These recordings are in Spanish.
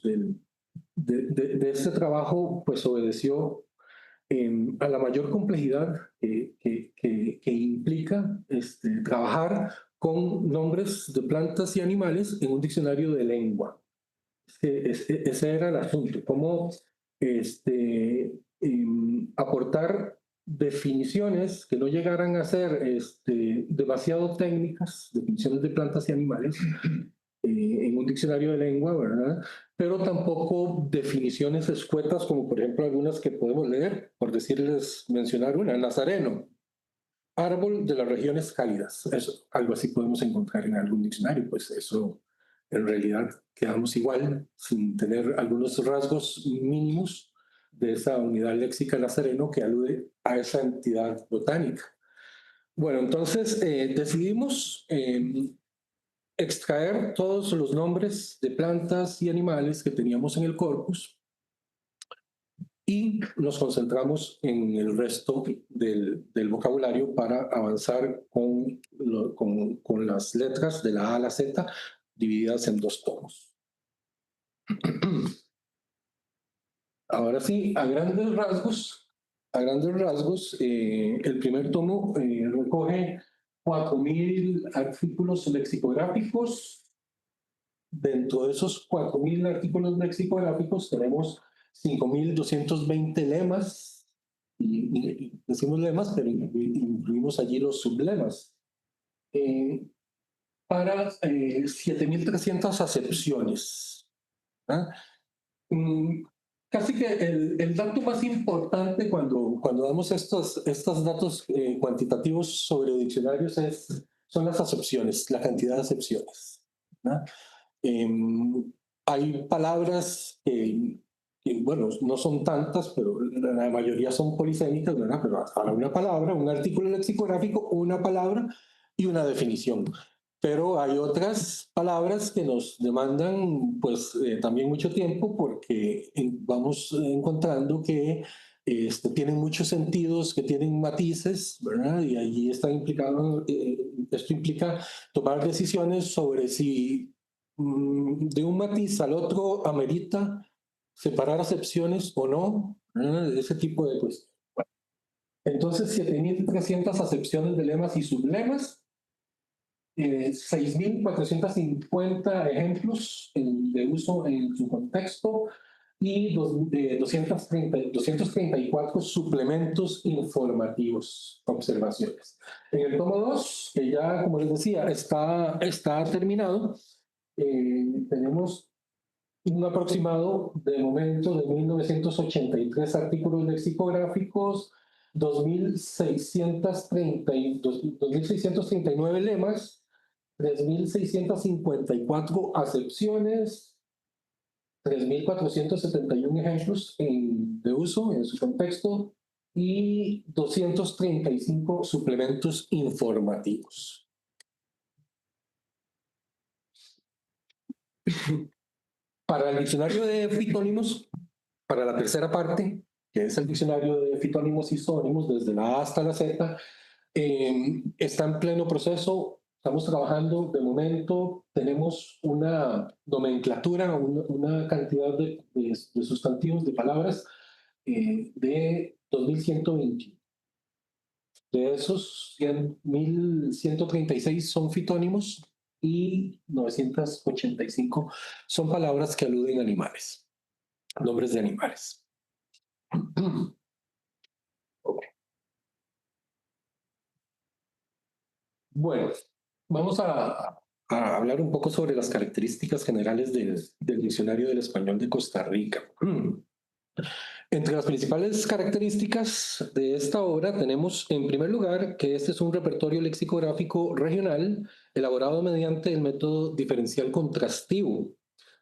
digamos, de este trabajo, pues obedeció a la mayor complejidad que implica trabajar con nombres de plantas y animales en un diccionario de lengua. Ese era el asunto, cómo aportar definiciones que no llegaran a ser demasiado técnicas, definiciones de plantas y animales, en un diccionario de lengua, ¿verdad? Pero tampoco definiciones escuetas, como por ejemplo algunas que podemos leer, por decirles, mencionar una, nazareno, árbol de las regiones cálidas. Eso, algo así podemos encontrar en algún diccionario, pues eso en realidad quedamos igual, sin tener algunos rasgos mínimos de esa unidad léxica nazareno que alude a esa entidad botánica. Bueno, entonces decidimos extraer todos los nombres de plantas y animales que teníamos en el corpus y nos concentramos en el resto del vocabulario para avanzar con las letras de la A a la Z divididas en 2 tomos. Ahora sí, a grandes rasgos, el primer tomo recoge 4.000 artículos lexicográficos. Dentro de esos 4.000 artículos lexicográficos tenemos 5.220 lemas, y decimos lemas, pero incluimos allí los sublemas, para 7.300 acepciones. Casi que el dato más importante cuando damos estos datos cuantitativos sobre diccionarios son las acepciones, la cantidad de acepciones, ¿no? Hay palabras que, bueno, no son tantas, pero la mayoría son polisémicas, ¿verdad? Pero para una palabra, un artículo lexicográfico, una palabra y una definición. Pero hay otras palabras que nos demandan, pues, también mucho tiempo porque vamos encontrando que tienen muchos sentidos, que tienen matices, ¿verdad? Y allí está implicado, esto implica tomar decisiones sobre si de un matiz al otro amerita separar acepciones o no, ese tipo de cuestiones. Entonces, 7.300 acepciones de lemas y sublemas, 6.450 ejemplos de uso en su contexto y 234 suplementos informativos, observaciones. En el tomo 2, que ya, como les decía, está terminado, tenemos un aproximado de momento de 1.983 artículos lexicográficos, 2.639 lemas, 3.654 acepciones, 3.471 ejemplos de uso en su contexto y 235 suplementos informativos. Para el diccionario de fitónimos, para la tercera parte, que es el diccionario de fitónimos y isónimos, desde la A hasta la Z, está en pleno proceso. Estamos trabajando, de momento tenemos una nomenclatura, una cantidad de sustantivos, de palabras, de 2.120. De esos, 1.136 son fitónimos y 985 son palabras que aluden a animales, nombres de animales. Okay. Bueno, vamos a hablar un poco sobre las características generales del Diccionario del Español de Costa Rica. Entre las principales características de esta obra tenemos, en primer lugar, que este es un repertorio lexicográfico regional elaborado mediante el método diferencial contrastivo.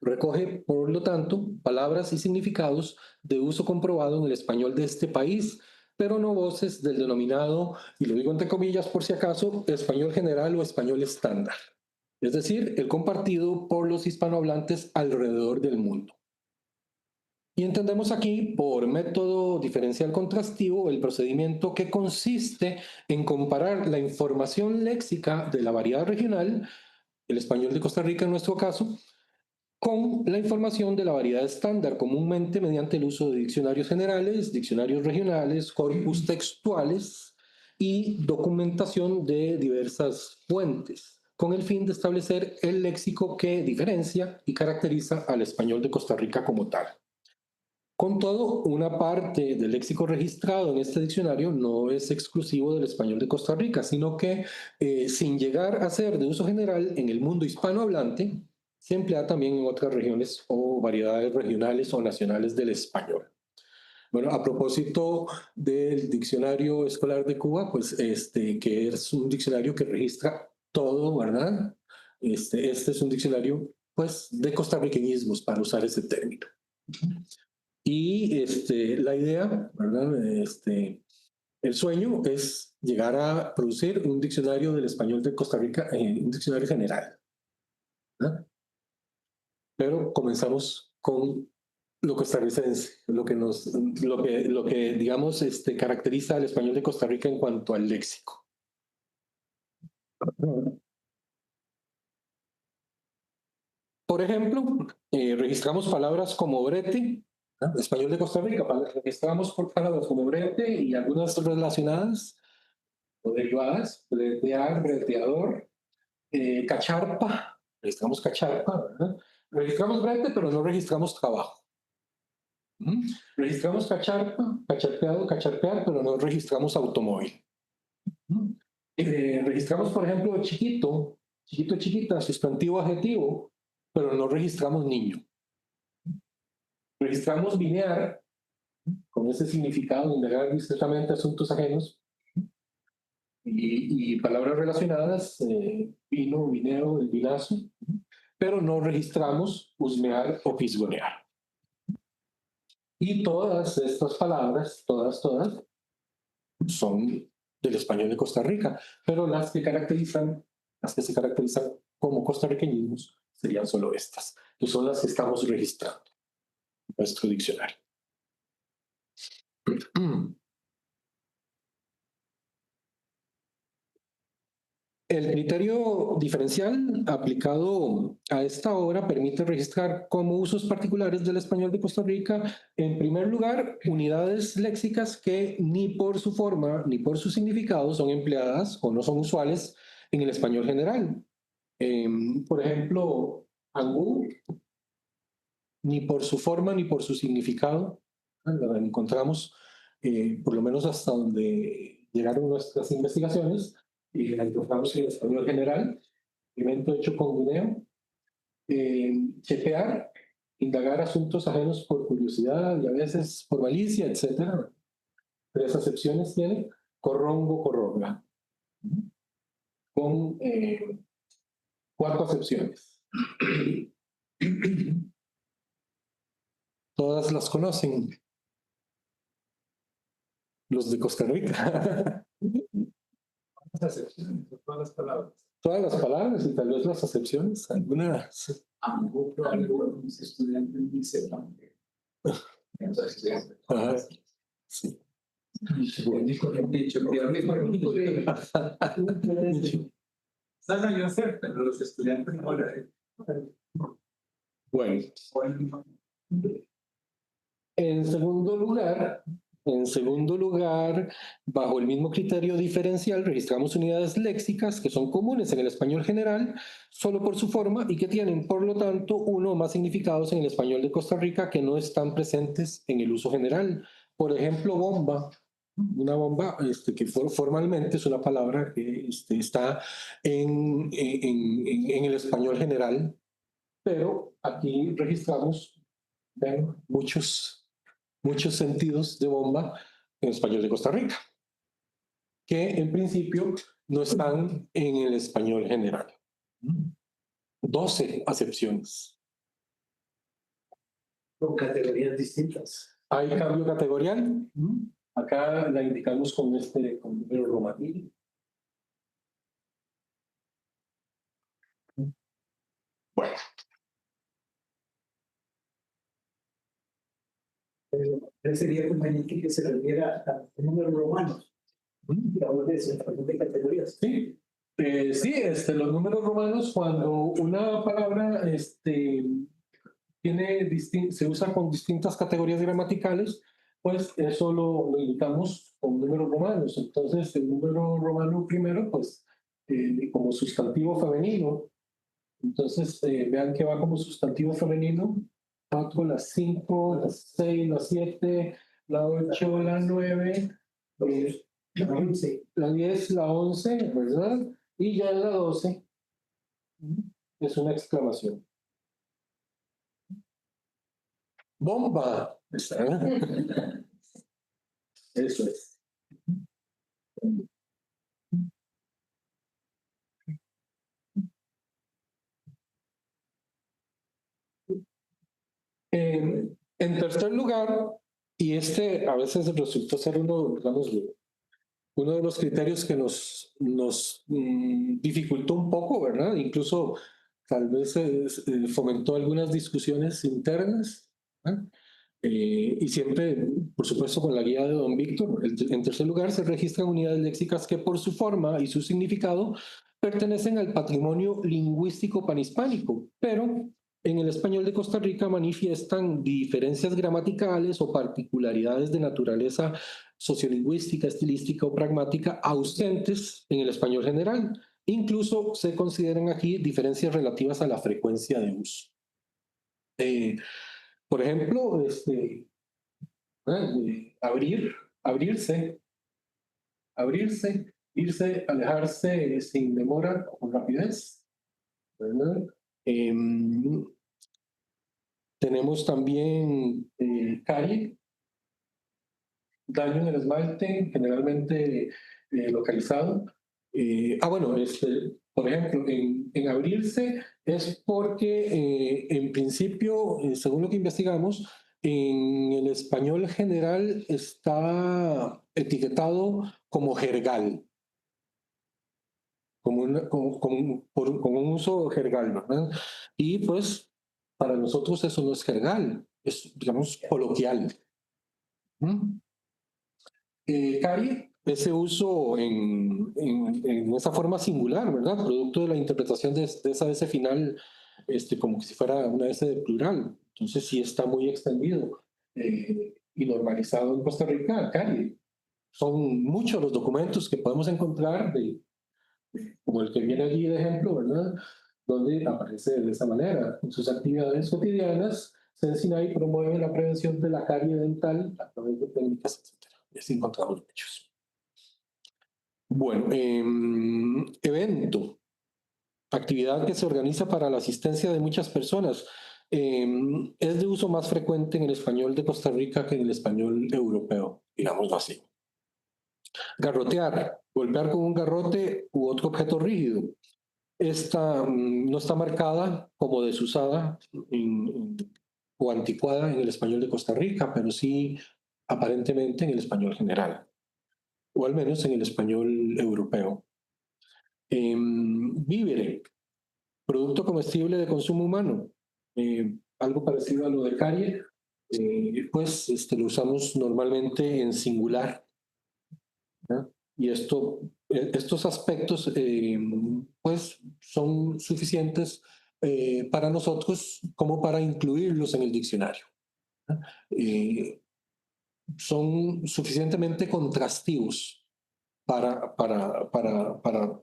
Recoge, por lo tanto, palabras y significados de uso comprobado en el español de este país, pero no voces del denominado, y lo digo entre comillas por si acaso, español general o español estándar, es decir, el compartido por los hispanohablantes alrededor del mundo. Y entendemos aquí por método diferencial contrastivo el procedimiento que consiste en comparar la información léxica de la variedad regional, el español de Costa Rica en nuestro caso, con la información de la variedad estándar, comúnmente mediante el uso de diccionarios generales, diccionarios regionales, corpus textuales y documentación de diversas fuentes, con el fin de establecer el léxico que diferencia y caracteriza al español de Costa Rica como tal. Con todo, una parte del léxico registrado en este diccionario no es exclusivo del español de Costa Rica, sino que, sin llegar a ser de uso general en el mundo hispanohablante, se emplea también en otras regiones o variedades regionales o nacionales del español. Bueno, a propósito del diccionario escolar de Cuba, pues que es un diccionario que registra todo, ¿verdad? Este es un diccionario, pues, de costarriqueñismos, para usar ese término. Y la idea, ¿verdad? El sueño es llegar a producir un diccionario del español de Costa Rica, un diccionario general, ¿verdad? Pero comenzamos con lo costarricense, lo que digamos, caracteriza al español de Costa Rica en cuanto al léxico. Por ejemplo, registramos palabras como brete, ¿no? Español de Costa Rica, registramos por palabras como brete y algunas relacionadas o derivadas, bretear, breteador, cacharpa, registramos cacharpa, ¿verdad? Registramos brete, pero no registramos trabajo. Registramos cacharpa, cacharpeado, cacharpear, pero no registramos automóvil. Registramos, por ejemplo, chiquito, chiquito, chiquita, sustantivo, adjetivo, pero no registramos niño. Registramos vinear, con ese significado, indagar discretamente asuntos ajenos, y palabras relacionadas, vino, vineo, el vinazo, pero no registramos husmear o fisgonear. Y todas estas palabras, todas, son del español de Costa Rica, pero las que se caracterizan como costarriqueñismos serían solo estas, que son las que estamos registrando en nuestro diccionario. El criterio diferencial aplicado a esta obra permite registrar como usos particulares del español de Costa Rica, en primer lugar, unidades léxicas que ni por su forma ni por su significado son empleadas o no son usuales en el español general. Por ejemplo, angú, ni por su forma ni por su significado, la encontramos, por lo menos hasta donde llegaron nuestras investigaciones, y la encontramos en el español general, evento hecho con guineo, chepear, indagar asuntos ajenos por curiosidad y a veces por malicia, etc. 3 acepciones tiene, corrongo, corronga, con 4 acepciones. Todas las conocen los de Costa Rica. Las acepciones, todas las palabras. Todas las palabras y tal vez las acepciones, algunas. Algunos estudiantes dicen Sí. Salgan yo hacer, pero los estudiantes no le. Bueno. En segundo lugar, bajo el mismo criterio diferencial, registramos unidades léxicas que son comunes en el español general solo por su forma y que tienen, por lo tanto, uno o más significados en el español de Costa Rica que no están presentes en el uso general. Por ejemplo, bomba. Una bomba que formalmente es una palabra que está en el español general, pero aquí registramos muchos sentidos de bomba en español de Costa Rica, que en principio no están en el español general. 12 acepciones. Con categorías distintas. Hay cambio categorial. Acá la indicamos con número romaní. Bueno. Sería conveniente que se le diera a números romanos. De categorías. Sí. Sí, los números romanos, cuando una palabra se usa con distintas categorías gramaticales, pues eso lo indicamos con números romanos. Entonces, el número romano primero, pues, como sustantivo femenino. Entonces, vean que va como sustantivo femenino: 4, la 5, la 6, la 7, la 8, la 9, la 10, la 11, ¿verdad? Y ya en la 12 es una exclamación. ¡Bomba! Eso es. En tercer lugar, y este a veces resultó ser uno, digamos, uno de los criterios que nos dificultó un poco, ¿verdad? Incluso tal vez fomentó algunas discusiones internas, ¿verdad? Y siempre, por supuesto, con la guía de don Víctor. En tercer lugar, se registran unidades léxicas que por su forma y su significado pertenecen al patrimonio lingüístico panhispánico, pero en el español de Costa Rica manifiestan diferencias gramaticales o particularidades de naturaleza sociolingüística, estilística o pragmática ausentes en el español general. Incluso se consideran aquí diferencias relativas a la frecuencia de uso. Por ejemplo, abrir, abrirse, abrirse, irse, alejarse sin demora o con rapidez, ¿verdad? Tenemos también calle, daño en el esmalte, generalmente localizado. Bueno, por ejemplo, en abrirse es porque en principio, según lo que investigamos, en el español general está etiquetado como jergal, como un uso jergal, ¿verdad? Y pues para nosotros eso no es jergal, es, digamos, coloquial. ¿Mm? Carie, ese uso en esa forma singular, ¿verdad? Producto de la interpretación de esa S final, como que si fuera una S de plural. Entonces sí está muy extendido y normalizado en Costa Rica, carie. Son muchos los documentos que podemos encontrar, como el que viene allí de ejemplo, ¿verdad? Donde aparece de esa manera. En sus actividades cotidianas, Sensinay promueve la prevención de la carie dental a través de técnicas, etc. Y así encontramos muchos. Bueno, evento, actividad que se organiza para la asistencia de muchas personas. Es de uso más frecuente en el español de Costa Rica que en el español europeo, digámoslo así. Garrotear, golpear con un garrote u otro objeto rígido. Esta no está marcada como desusada o anticuada en el español de Costa Rica, pero sí aparentemente en el español general, o al menos en el español europeo. Vívere, producto comestible de consumo humano, algo parecido a lo de carie, pues lo usamos normalmente en singular, ¿no? Y estos aspectos pues son suficientes para nosotros como para incluirlos en el diccionario, ¿no? Son suficientemente contrastivos para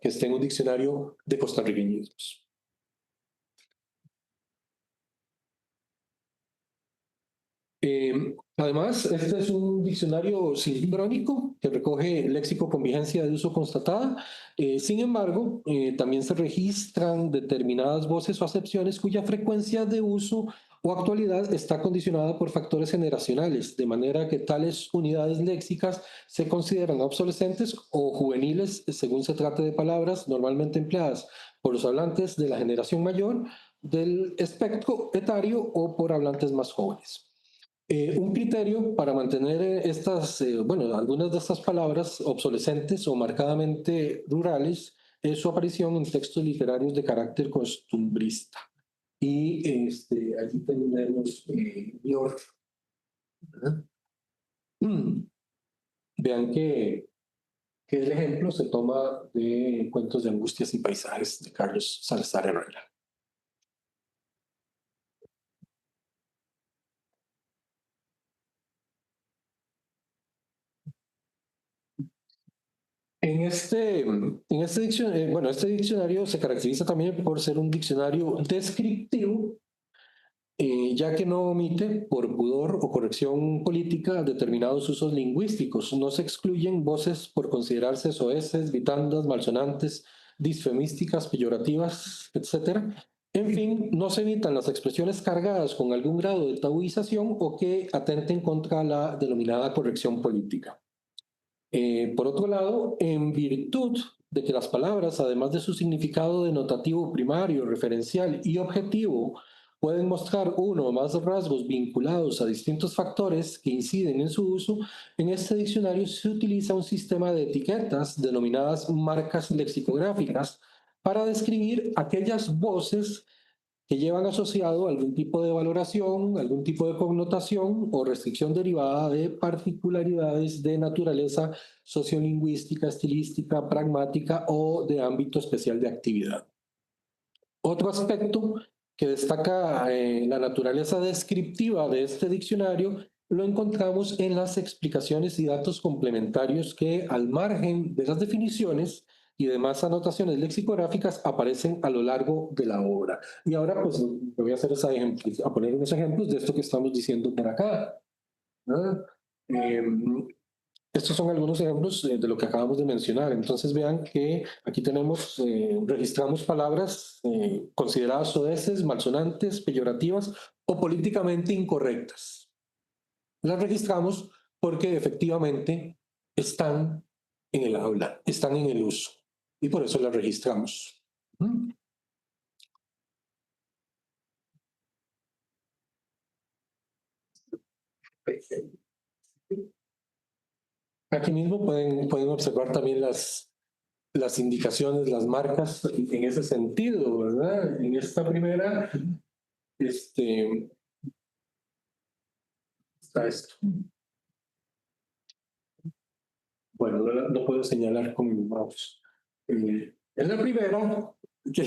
que esté en un diccionario de costarriqueñismos. Además, este es un diccionario sincrónico que recoge léxico con vigencia de uso constatada. Sin embargo, también se registran determinadas voces o acepciones cuya frecuencia de uso o actualidad está condicionada por factores generacionales, de manera que tales unidades léxicas se consideran obsolescentes o juveniles según se trate de palabras normalmente empleadas por los hablantes de la generación mayor del espectro etario o por hablantes más jóvenes. Un criterio para mantener algunas de estas palabras obsolescentes o marcadamente rurales es su aparición en textos literarios de carácter costumbrista. Y allí tenemos York. Vean que el ejemplo se toma de Cuentos de Angustias y Paisajes de Carlos Salazar Herrera. Este diccionario se caracteriza también por ser un diccionario descriptivo, ya que no omite, por pudor o corrección política, determinados usos lingüísticos. No se excluyen voces por considerarse soeces, vitandas, malsonantes, disfemísticas, peyorativas, etc. En fin, no se evitan las expresiones cargadas con algún grado de tabuización o que atenten contra la denominada corrección política. Por otro lado, en virtud de que las palabras, además de su significado denotativo primario, referencial y objetivo, pueden mostrar uno o más rasgos vinculados a distintos factores que inciden en su uso, en este diccionario se utiliza un sistema de etiquetas denominadas marcas lexicográficas para describir aquellas voces que llevan asociado algún tipo de valoración, algún tipo de connotación o restricción derivada de particularidades de naturaleza sociolingüística, estilística, pragmática o de ámbito especial de actividad. Otro aspecto que destaca la naturaleza descriptiva de este diccionario lo encontramos en las explicaciones y datos complementarios que, al margen de las definiciones y demás anotaciones lexicográficas, aparecen a lo largo de la obra. Y ahora, pues, voy a hacer a poner unos ejemplos de esto que estamos diciendo por acá, ¿no? Estos son algunos ejemplos de lo que acabamos de mencionar. Entonces vean que aquí registramos palabras consideradas soeces, malsonantes, peyorativas o políticamente incorrectas. Las registramos porque efectivamente están en el aula, están en el uso y por eso las registramos. Aquí mismo pueden observar también las indicaciones, las marcas en ese sentido, ¿verdad? En esta primera, está esto. Bueno, no puedo señalar con mi mouse. En la primera, que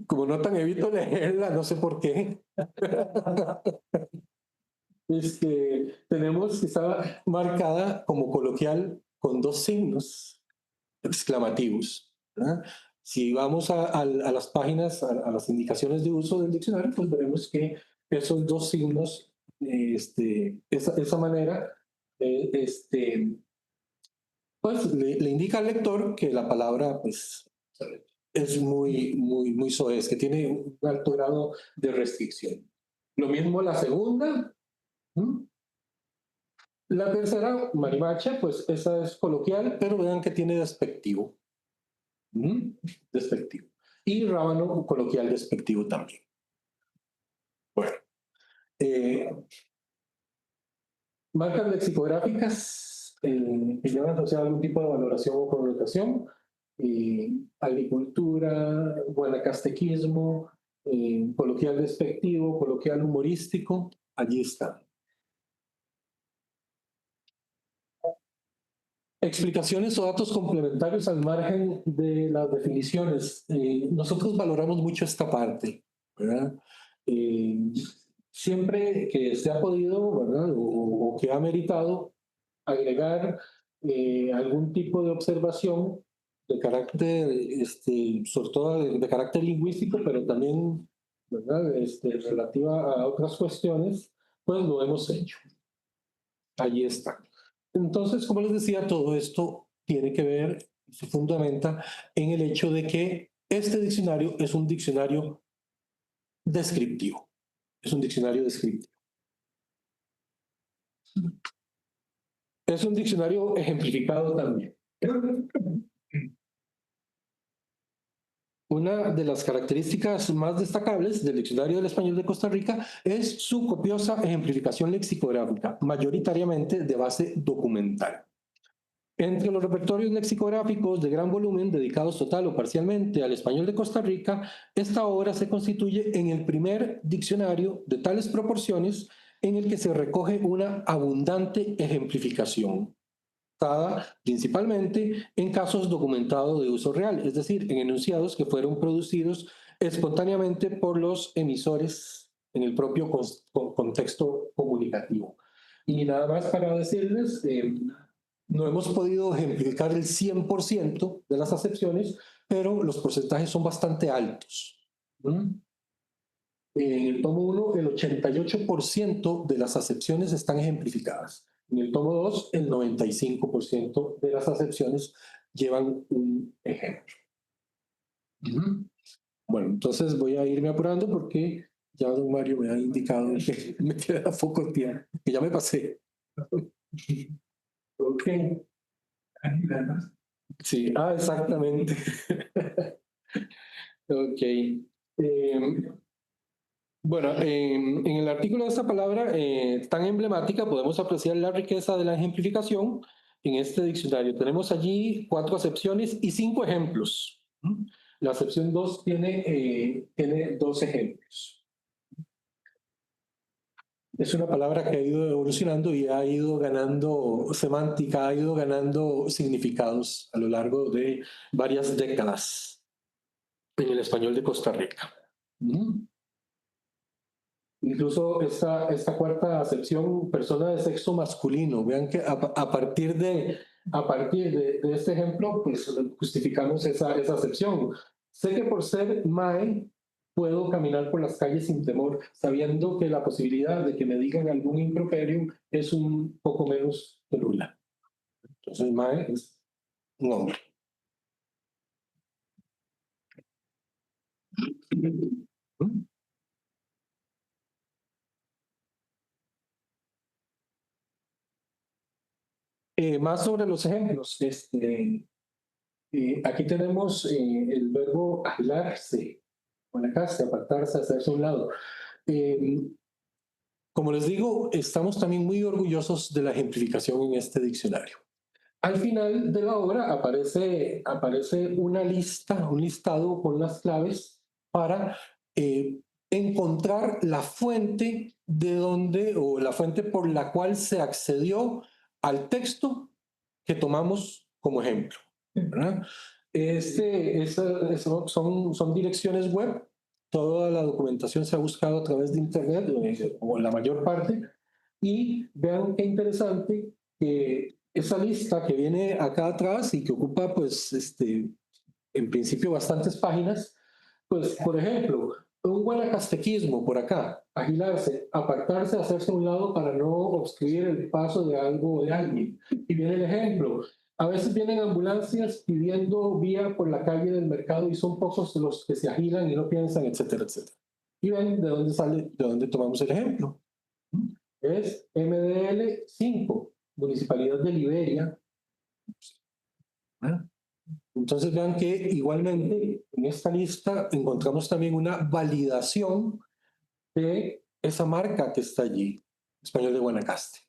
como notan, evito leerla, no sé por qué. Tenemos que está marcada como coloquial con dos signos exclamativos, ¿verdad? Si vamos a las páginas, a las indicaciones de uso del diccionario, pues veremos que esos dos signos, esa manera, pues le indica al lector que la palabra, pues, es muy soez, que tiene un alto grado de restricción. Lo mismo la segunda. La tercera, marimacha, pues esa es coloquial, pero vean que tiene despectivo. Despectivo. Y rábano, coloquial despectivo también. Bueno. Marcas lexicográficas que llevan asociado algún tipo de valoración o connotación. Agricultura, guanacastequismo, coloquial despectivo, coloquial humorístico, allí está. Explicaciones o datos complementarios al margen de las definiciones. Nosotros valoramos mucho esta parte, ¿verdad? Siempre que se ha podido, ¿verdad? O que ha meritado agregar algún tipo de observación de carácter, sobre todo de carácter lingüístico, pero también, ¿verdad? Relativa a otras cuestiones, pues lo hemos hecho. Allí está. Entonces, como les decía, todo esto tiene que ver, se fundamenta en el hecho de que este diccionario es un diccionario descriptivo. Es un diccionario descriptivo. Es un diccionario ejemplificado también. Una de las características más destacables del Diccionario del Español de Costa Rica es su copiosa ejemplificación lexicográfica, mayoritariamente de base documental. Entre los repertorios lexicográficos de gran volumen dedicados total o parcialmente al español de Costa Rica, esta obra se constituye en el primer diccionario de tales proporciones en el que se recoge una abundante ejemplificación, dada principalmente en casos documentados de uso real, es decir, en enunciados que fueron producidos espontáneamente por los emisores en el propio contexto comunicativo. Y nada más para decirles, No hemos podido ejemplificar el 100% de las acepciones, pero los porcentajes son bastante altos. En el tomo 1, el 88% de las acepciones están ejemplificadas. En el tomo 2, el 95% de las acepciones llevan un ejemplo. Bueno, entonces voy a irme apurando porque ya don Mario me ha indicado que me queda poco tiempo, que ya me pasé. Ok. Sí, exactamente. Ok. Bueno, en el artículo de esta palabra tan emblemática podemos apreciar la riqueza de la ejemplificación en este diccionario. Tenemos allí 4 acepciones y 5 ejemplos. La acepción 2 tiene 2 ejemplos. Es una palabra que ha ido evolucionando y ha ido ganando semántica, ha ido ganando significados a lo largo de varias décadas en el español de Costa Rica. Incluso esta cuarta acepción, persona de sexo masculino. Vean que a partir de este ejemplo, pues justificamos esa acepción. Sé que por ser mae puedo caminar por las calles sin temor, sabiendo que la posibilidad de que me digan algún improperio es un poco menos nula. Entonces, mae es un hombre. Más sobre los ejemplos. Aquí tenemos el verbo aislarse, guanacaste, apartarse, hacerse a un lado. Como les digo, estamos también muy orgullosos de la ejemplificación en este diccionario. Al final de la obra aparece una lista, un listado con las claves para encontrar la fuente de donde, o la fuente por la cual se accedió al texto que tomamos como ejemplo, ¿verdad? Son direcciones web. Toda la documentación se ha buscado a través de Internet, o la mayor parte, y vean qué interesante que esa lista que viene acá atrás y que ocupa, pues, en principio bastantes páginas, pues, por ejemplo, un guanacastequismo por acá, agilarse, apartarse, hacerse a un lado para no obstruir el paso de algo o de alguien. Y viene el ejemplo. A veces vienen ambulancias pidiendo vía por la calle del mercado y son pocos los que se agilan y no piensan, etcétera, etcétera. Y ven de dónde sale, de dónde tomamos el ejemplo. Es MDL 5, Municipalidad de Liberia. Entonces vean que igualmente en esta lista encontramos también una validación de esa marca que está allí, Español de Guanacaste.